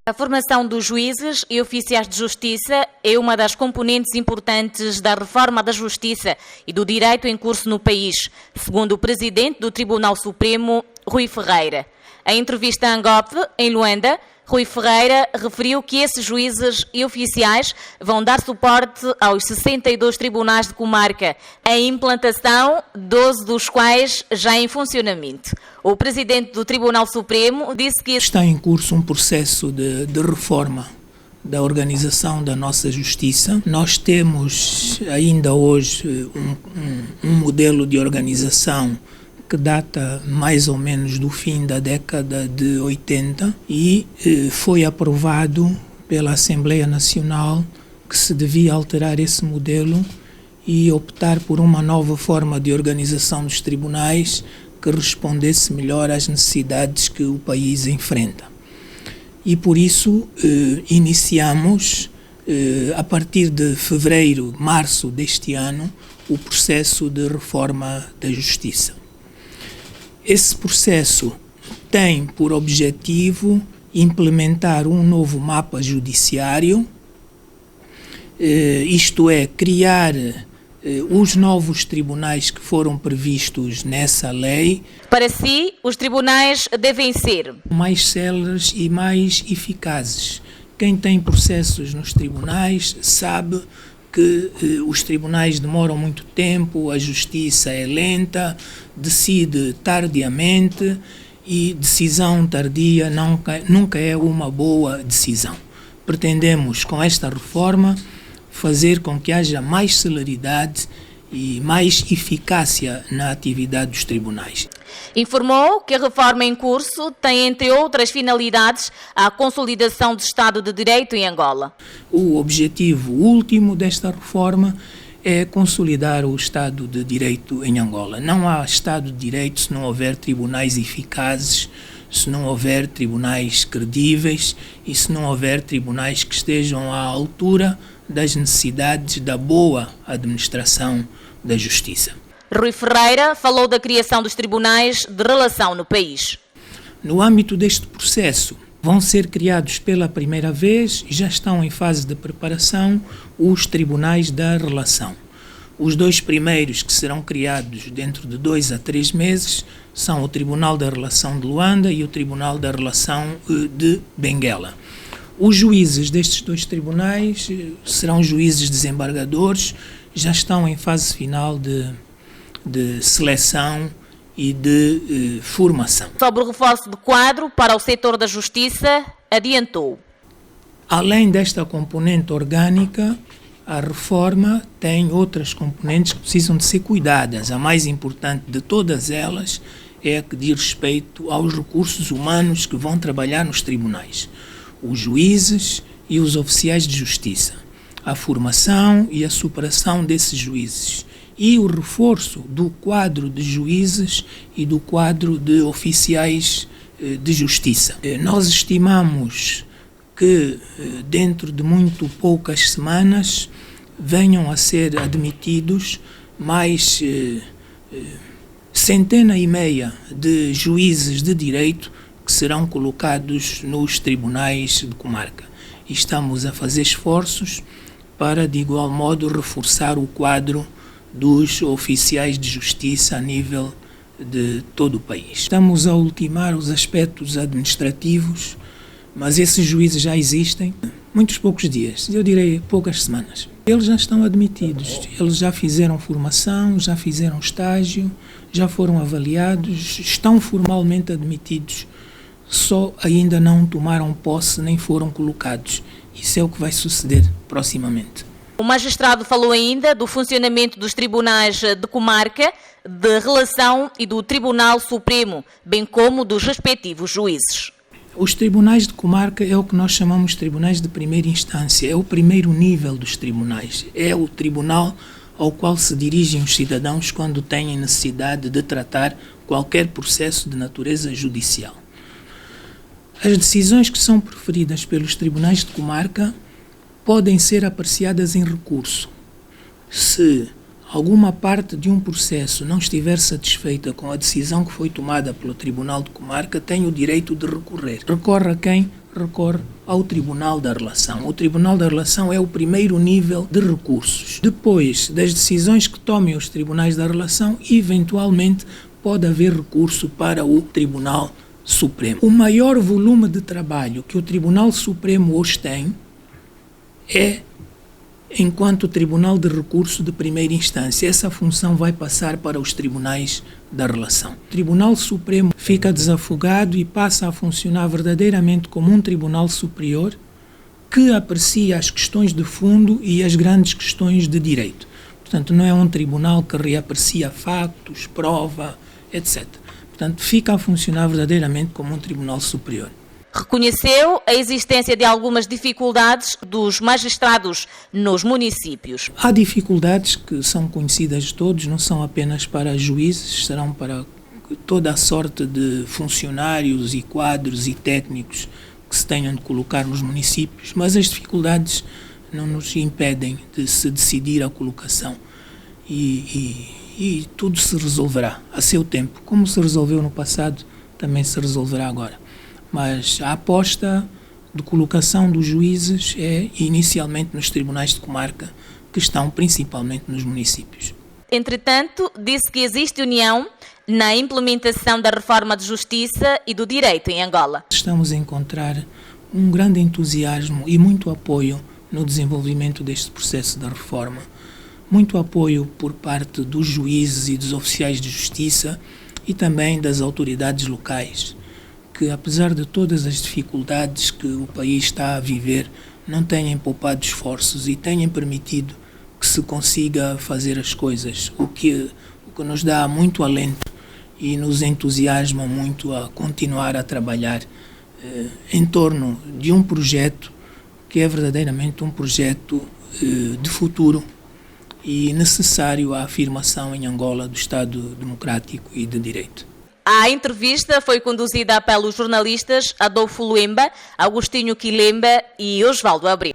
A formação dos juízes e oficiais de justiça é uma das componentes importantes da reforma da justiça e do direito em curso no país, segundo o presidente do Tribunal Supremo, Rui Ferreira. Em entrevista à Angope, em Luanda, Rui Ferreira referiu que esses juízes e oficiais vão dar suporte aos 62 tribunais de comarca, em implantação, 12 dos quais já em funcionamento. O presidente do Tribunal Supremo disse que está em curso um processo de reforma da organização da nossa justiça. Nós temos ainda hoje um modelo de organização que data mais ou menos do fim da década de 80 e foi aprovado pela Assembleia Nacional que se devia alterar esse modelo e optar por uma nova forma de organização dos tribunais que respondesse melhor às necessidades que o país enfrenta. E por isso iniciamos, a partir de fevereiro, março deste ano, o processo de reforma da justiça. Esse processo tem por objetivo implementar um novo mapa judiciário, isto é, criar os novos tribunais que foram previstos nessa lei. Para si, os tribunais devem ser mais céleres e mais eficazes. Quem tem processos nos tribunais sabe que os tribunais demoram muito tempo, a justiça é lenta, decide tardiamente e decisão tardia nunca é uma boa decisão. Pretendemos, com esta reforma, fazer com que haja mais celeridade e mais eficácia na atividade dos tribunais. Informou que a reforma em curso tem, entre outras finalidades, a consolidação do Estado de Direito em Angola. O objetivo último desta reforma é consolidar o Estado de Direito em Angola. Não há Estado de Direito se não houver tribunais eficazes, se não houver tribunais credíveis e se não houver tribunais que estejam à altura das necessidades da boa administração da justiça. Rui Ferreira falou da criação dos tribunais de relação no país. No âmbito deste processo, vão ser criados pela primeira vez e já estão em fase de preparação os tribunais da relação. Os dois primeiros que serão criados dentro de 2 a 3 meses são o Tribunal da Relação de Luanda e o Tribunal da Relação de Benguela. Os juízes destes 2 tribunais serão juízes desembargadores, já estão em fase final de seleção e de formação. Sobre o reforço de quadro para o setor da justiça, adiantou. Além desta componente orgânica, a reforma tem outras componentes que precisam de ser cuidadas. A mais importante de todas elas é a que diz respeito aos recursos humanos que vão trabalhar nos tribunais. Os juízes e os oficiais de justiça. A formação e a superação desses juízes. E o reforço do quadro de juízes e do quadro de oficiais de justiça. Nós estimamos que dentro de muito poucas semanas venham a ser admitidos mais 150 de juízes de direito que serão colocados nos tribunais de comarca. E estamos a fazer esforços para, de igual modo, reforçar o quadro dos oficiais de justiça a nível de todo o país. Estamos a ultimar os aspectos administrativos, mas esses juízes já existem muitos poucos dias, eu direi poucas semanas. Eles já estão admitidos, eles já fizeram formação, já fizeram estágio, já foram avaliados, estão formalmente admitidos, só ainda não tomaram posse nem foram colocados. Isso é o que vai suceder proximamente. O magistrado falou ainda do funcionamento dos tribunais de comarca, de relação e do Tribunal Supremo, bem como dos respectivos juízes. Os tribunais de comarca é o que nós chamamos de tribunais de primeira instância, é o primeiro nível dos tribunais, é o tribunal ao qual se dirigem os cidadãos quando têm necessidade de tratar qualquer processo de natureza judicial. As decisões que são proferidas pelos tribunais de comarca podem ser apreciadas em recurso. Se alguma parte de um processo não estiver satisfeita com a decisão que foi tomada pelo Tribunal de Comarca, tem o direito de recorrer. Recorre a quem? recorre ao Tribunal da Relação. O Tribunal da Relação é o primeiro nível de recursos. Depois das decisões que tomem os Tribunais da Relação, eventualmente pode haver recurso para o Tribunal Supremo. O maior volume de trabalho que o Tribunal Supremo hoje tem é enquanto Tribunal de Recurso de primeira instância. Essa função vai passar para os Tribunais da Relação. O Tribunal Supremo fica desafogado e passa a funcionar verdadeiramente como um Tribunal Superior que aprecia as questões de fundo e as grandes questões de direito. Portanto, não é um tribunal que reaprecia factos, prova, etc. Portanto, fica a funcionar verdadeiramente como um Tribunal Superior. Reconheceu a existência de algumas dificuldades dos magistrados nos municípios. Há dificuldades que são conhecidas de todos, não são apenas para juízes, serão para toda a sorte de funcionários e quadros e técnicos que se tenham de colocar nos municípios, mas as dificuldades não nos impedem de se decidir a colocação e tudo se resolverá a seu tempo. Como se resolveu no passado, também se resolverá agora. Mas a aposta de colocação dos juízes é inicialmente nos tribunais de comarca, que estão principalmente nos municípios. Entretanto, disse que existe união na implementação da reforma de justiça e do direito em Angola. Estamos a encontrar um grande entusiasmo e muito apoio no desenvolvimento deste processo da reforma. Muito apoio por parte dos juízes e dos oficiais de justiça e também das autoridades locais, que apesar de todas as dificuldades que o país está a viver, não têm poupado esforços e têm permitido que se consiga fazer as coisas, o que nos dá muito alento e nos entusiasma muito a continuar a trabalhar em torno de um projeto que é verdadeiramente um projeto de futuro e necessário à afirmação em Angola do Estado democrático e de direito. A entrevista foi conduzida pelos jornalistas Adolfo Luemba, Agostinho Quilemba e Osvaldo Abreu.